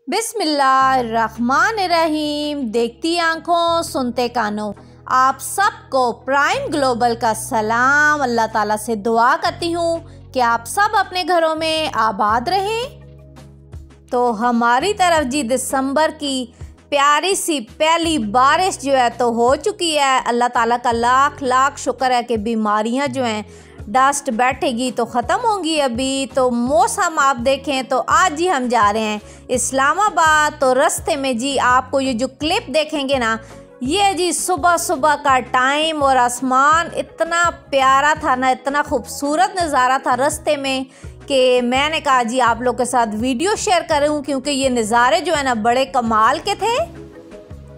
बिस्मिल्लाहिर्रहमानिर्रहीम। देखती आंखों सुनते कानों, आप सबको प्राइम ग्लोबल का सलाम। अल्लाह ताला से दुआ करती हूँ कि आप सब अपने घरों में आबाद रहें। तो हमारी तरफ जी दिसंबर की प्यारी सी पहली बारिश जो है तो हो चुकी है। अल्लाह ताला का लाख लाख शुक्र है कि बीमारियां जो हैं डस्ट बैठेगी तो ख़त्म होंगी। अभी तो मौसम आप देखें तो आज ही हम जा रहे हैं इस्लामाबाद। तो रास्ते में जी आपको ये जो क्लिप देखेंगे ना, ये जी सुबह सुबह का टाइम और आसमान इतना प्यारा था ना, इतना खूबसूरत नज़ारा था रास्ते में कि मैंने कहा जी आप लोग के साथ वीडियो शेयर करूं, क्योंकि ये नज़ारे जो है ना बड़े कमाल के थे।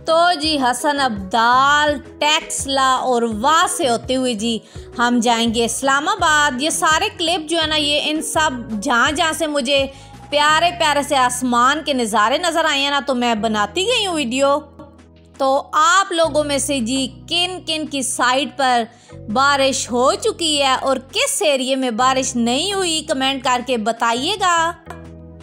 तो जी हसन अब्दाल, टेक्सला और वाह से होते हुए जी हम जाएंगे इस्लामाबाद। ये सारे क्लिप जो है ना, ये इन सब जहाँ से मुझे प्यारे प्यारे से आसमान के नज़ारे नज़र आए हैं ना, तो मैं बनाती गई हूँ वीडियो। तो आप लोगों में से जी किन किन की साइड पर बारिश हो चुकी है और किस एरिए में बारिश नहीं हुई, कमेंट करके बताइएगा।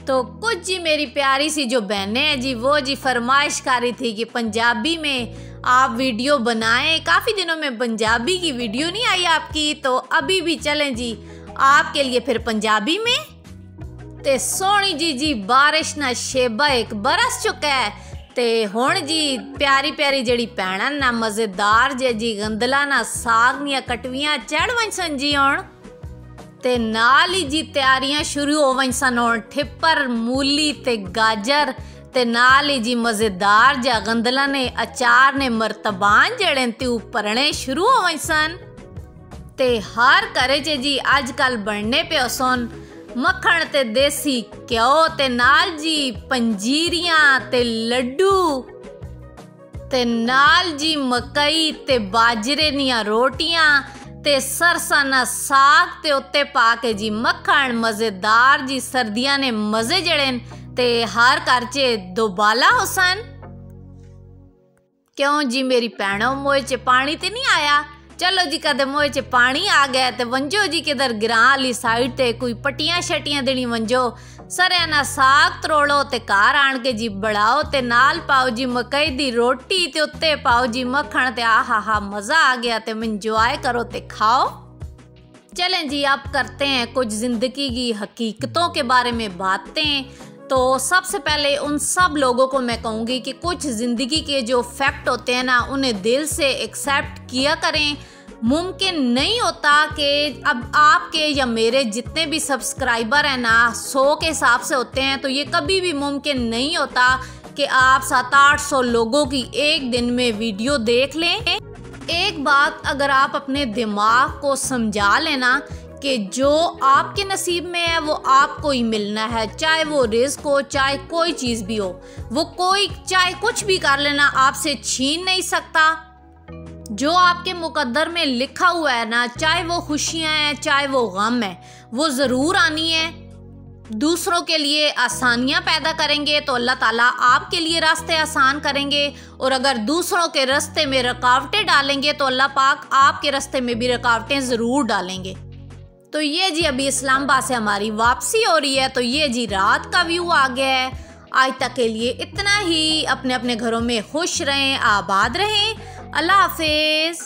तो कुछ जी मेरी प्यारी सी जो बहनें हैं जी, वो जी फरमाइश कर रही थी कि पंजाबी में आप वीडियो बनाएं। काफ़ी दिनों में पंजाबी की वीडियो नहीं आई आपकी, तो अभी भी चलें जी आपके लिए फिर पंजाबी में। ते सोनी जी बारिश ना शेबा एक बरस चुका है। ते हुण जी प्यारी प्यारी जड़ी भैणां ना मज़ेदार जी गंदला ना साग निया कटवियां चढ़ वन सन जी हुण। ते नाल ही जी तैयारियां शुरू हो वन सन हुण ठिप्पर, मूली ते गाजर ते नाल ही जी मज़ेदार जा गंदला ने अचार ने मरतबान जड़े ते भरने शुरू हो वन सन। ते हर घरे च जी अजकल बनने पे सोन मक्खण ते देसी घ्यो ते नाल जी पंजीरियां ते लड्डू ते नाल जी मकई ते बाजरे निया रोटियां ते सरसाना साग ते उत्ते पा के जी मक्खण। मज़ेदार जी सर्दियां ने मज़े जड़े ते हर घर च दोबाला हुसन। क्यों जी मेरी भैनों, मोए च पानी ते नहीं आया? चलो जी कदे मोए च पानी आ गया ते वंजो जी किधर ग्रां वाली साइड ते कोई पट्टियां शटियां देनी वंजो। सरेआं ना साग त्रोड़ो ते घर आन के जी बढ़ाओ ते नाल पाओ जी मकई दी रोटी ते उत्ते पाओ जी मक्खण ते आहा मज़ा आ गया ते इंजॉय करो ते खाओ। चलें जी अब करते हैं कुछ ज़िंदगी की हकीकतों के बारे में बातें। तो सबसे पहले उन सब लोगों को मैं कहूँगी कि कुछ ज़िंदगी के जो फैक्ट होते हैं ना, उन्हें दिल से एक्सेप्ट किया करें। मुमकिन नहीं होता कि अब आपके या मेरे जितने भी सब्सक्राइबर हैं ना 100 के हिसाब से होते हैं, तो ये कभी भी मुमकिन नहीं होता कि आप 700-800 लोगों की एक दिन में वीडियो देख लें। एक बात अगर आप अपने दिमाग को समझा लेना कि जो आपके नसीब में है वो आपको ही मिलना है, चाहे वो रिस्क हो, चाहे कोई चीज़ भी हो, वो कोई चाहे कुछ भी कर लेना आपसे छीन नहीं सकता। जो आपके मुकद्दर में लिखा हुआ है ना, चाहे वो खुशियाँ हैं चाहे वो गम है, वो ज़रूर आनी है। दूसरों के लिए आसानियाँ पैदा करेंगे तो अल्लाह ताला आपके लिए रास्ते आसान करेंगे, और अगर दूसरों के रास्ते में रुकावटें डालेंगे तो अल्लाह पाक आपके रास्ते में भी रुकावटें ज़रूर डालेंगे। तो ये जी अभी इस्लामाबाद से हमारी वापसी हो रही है। तो ये जी रात का व्यू आ गया है। आज तक के लिए इतना ही। अपने अपने घरों में खुश रहें, आबाद रहें। अल्लाह हाफिज़।